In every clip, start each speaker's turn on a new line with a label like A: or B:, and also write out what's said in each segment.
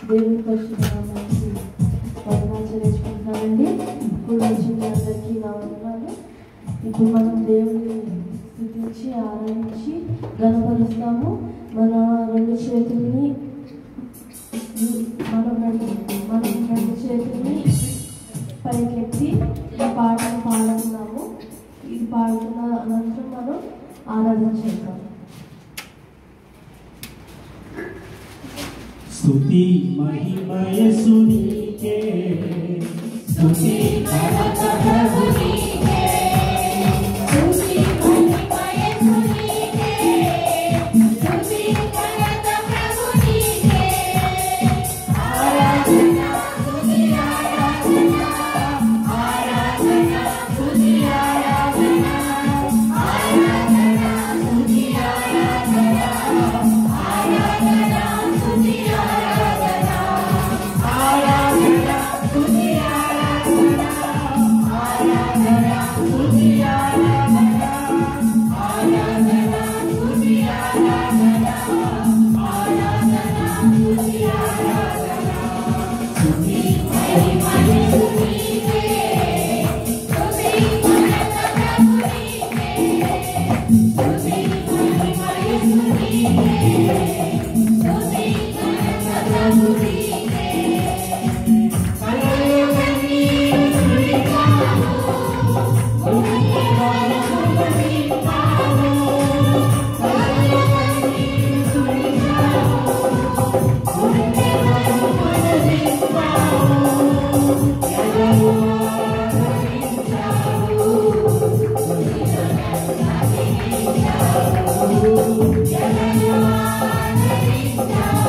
A: దేవుని పరిశుద్ధ నామానికి వందనాలు చెల్లించుకుంటున్నానండి. ఇప్పుడు వచ్చిన అందరికీ నా వందనాలు. ఇప్పుడు మనం దేవుని స్తుతించి ఆరాధించి గణపరుస్తాము. మన రెండు చేతుల్ని పైకెత్తి ఈ పాటను పాడుతున్నాము. ఇది పాడుతున్న అనంతరం మనం ఆరాధన చేద్దాం.
B: స్తుతి మహిమ యేసునికే, స్తుతి ఘనత ప్రభునికే, స్తుతి మహిమ యేసునికే, స్తుతి ఘనత ప్రభునికే, ఆరాధన స్తుతి ఆరాధన, ఆరాధన స్తుతి ఆరాధన, ఆరాధన స్తుతి ఆరాధన, ఆరాధన స్తుతి ఆరాధన, ఆరాధన స్తుతి ఆరాధన, ఆరాధన స్తుతి ఆరాధన, ఆరాధన స్తుతి ఆరాధన, ఆరాధన స్తుతి ఆరాధన. స్తుతి మహిమ యేసునికే, స్తుతి ఘనత ప్రభునికే, స్తుతి మహిమ యేసునికే, స్తుతి ఘనత ప్రభునికే. కలలు కన్నీరు తుడిచావు, గుండెలను సుఖమిస్తావు, కలలు కన్నీరు తుడిచావు, గుండెలను సుఖమిస్తావు, ఎదను ఆదరించావు,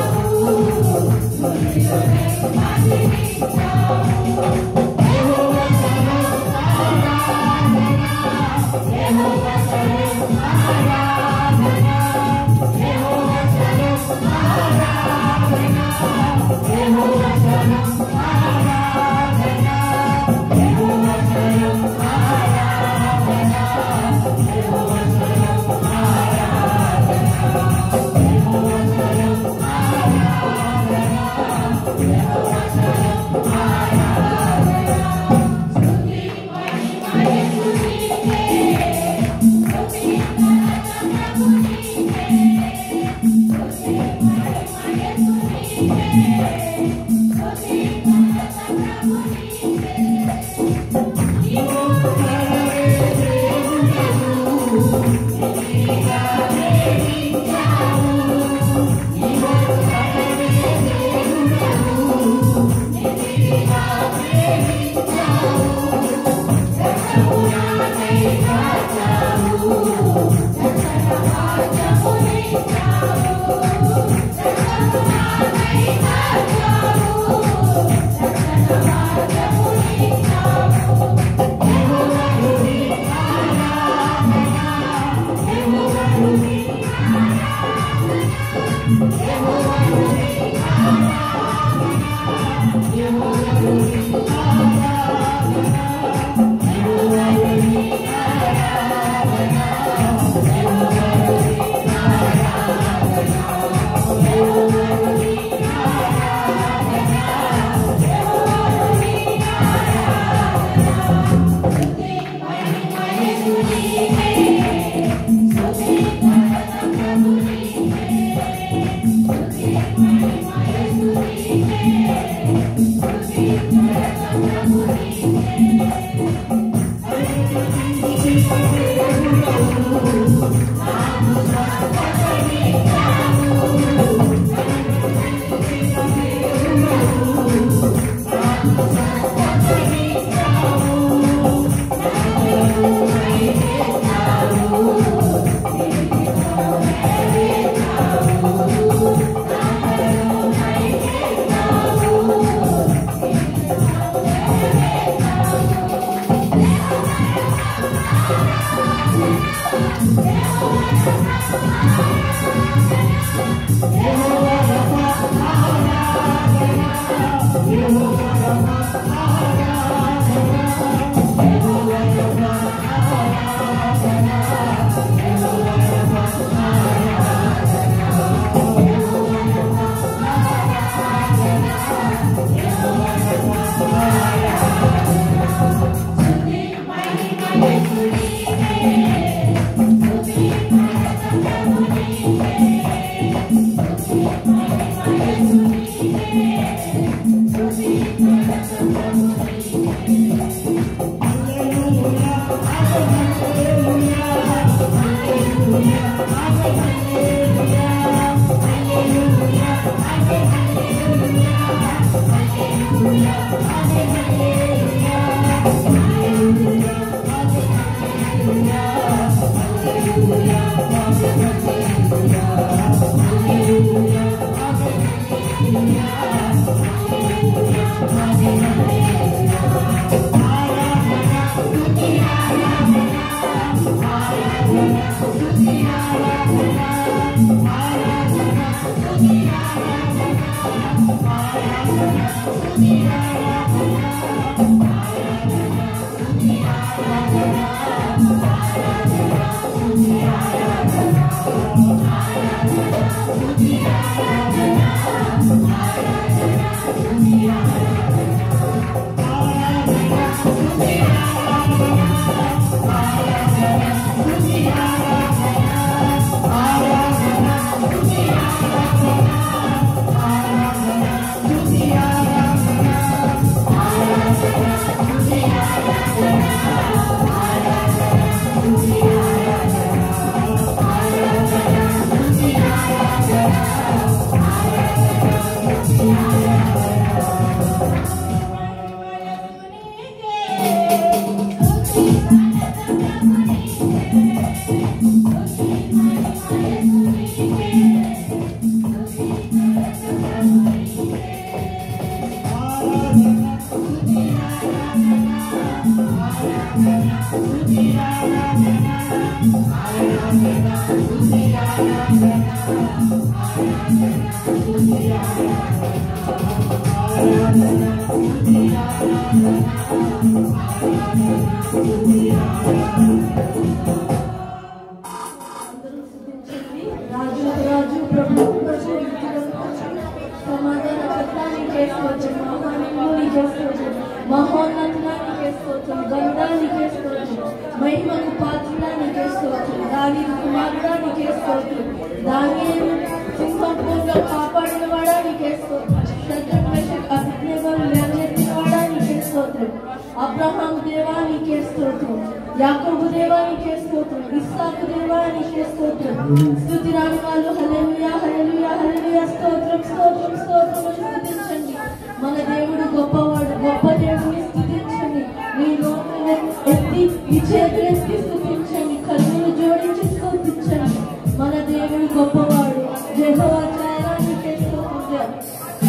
A: అబ్రహాము దేవా నీకే స్తోత్రం, యాకోబు దేవా నీకే స్తోత్రం, ఇస్సాకు దేవా నీకే స్తోత్రం. స్తుతి రాని వాళ్ళు హల్లెలూయా హల్లెలూయా హల్లెలూయా స్తోత్రం స్తోత్రం స్తోత్రం అని స్తుతించండి. మన దేవుడు గొప్పవాడు, గొప్ప దేవుడిని స్తుతించండి. మీ నోటిని ఎత్తి మీ చేతులు ఎత్తి స్తుతించండి, కన్నులు జోడించి స్తుతించండి. మన దేవుడు గొప్పవాడు. యెహోవా జైరా నీకే స్తోత్రం,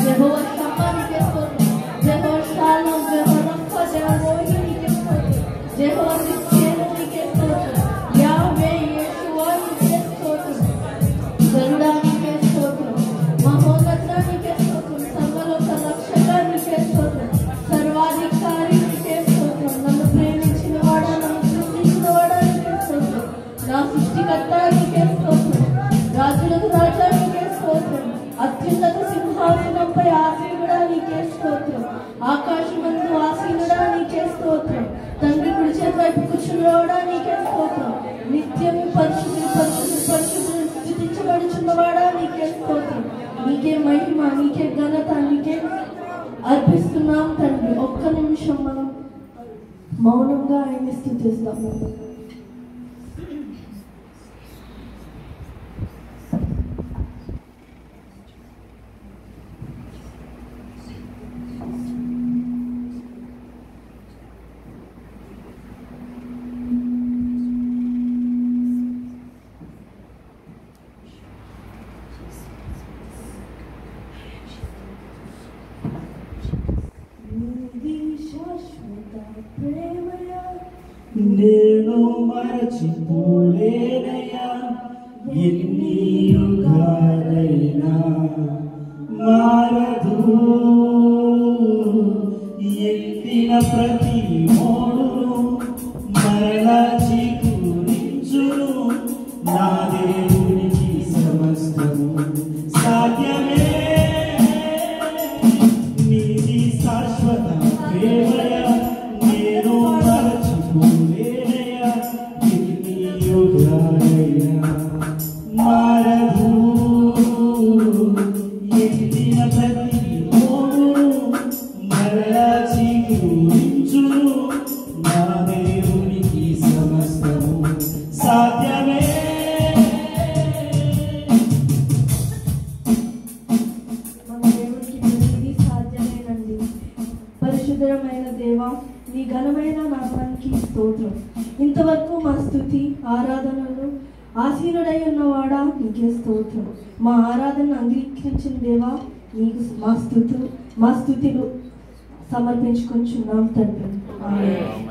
A: యెహోవా షమ్మా నీకే స్తోత్రం, యెహోవా షాలోమ్, యెహోవా రఫా, యెహోవా రోహి నీకే స్తోత్రం, యెహోవా నిత్యేను నీకే స్తోత్రం, యాహవే యేషువా నీకే స్తోత్రం, గరుడా నీకే స్తోత్రం, మహోన్నతుడా నీకే స్తోత్రం, సర్వలోక రక్షకుడా నీకే స్తోత్రం, సర్వాధికారి నీకే స్తోత్రం, నన్ను ప్రేమించిన వాడా, నన్ను సృష్టించిన వాడా నీకే స్తోత్రం, నా సృష్టికర్త నీకే స్తోత్రం, రాజులకు రాజా నీకే స్తోత్రం, అత్యున్నత సింహాసనంపై ఆసీనుడా నీకే స్తోత్రం, ఆకాశమందు ఆసీనుడా నీకే స్తోత్రం, తండ్రి కుడి చేతి వైపు కూర్చున్నవాడా నీకే స్తోత్రం, నిత్యము పరిశుద్ధుడు పరిశుద్ధుడు పరిశుద్ధుడు స్తుతించబడుచున్నవాడా నీకే స్తోత్రం. నీకే మహిమ, నీకే ఘనత, నీకే అర్పిస్తున్నాం తండ్రి. ఒక్క నిమిషం మనం మౌనంగా ఆయన్ని స్తుతిస్తాము.
B: నేను మరచిపోలేనయ్యా, ఎన్ని యుగాలైనా మారదు. ఎత్తిన ప్రతి మోడును మరలా చిగురించును. నా దేవునికి సమస్తము సాధ్యమే. నీది శాశ్వత ప్రేమయా, నేను మరచిపోలేనయ్యా, ఎన్ని యుగాలైనా మారదు. ఎత్తిన ప్రతి మోడును మరలా చిగురించును. నా దేవునికి సమస్తము సాధ్యమే.
A: మన దేవునికి ప్రతిదీ సాధ్యమేనండి. పరిశుద్ధమైన దేవా, నీ ఘనమైన నామానికి స్తోత్రం. ఇంతవరకు మా స్తుతి ఆరాధనలు ఆసీనుడై ఉన్నవాడా నీకే స్తోత్రం. మా ఆరాధన అంగీకరించిన దేవా, నీకు మా స్థుతులు సమర్పించుకొంచున్నాం తండ్రి. ఆమేన్.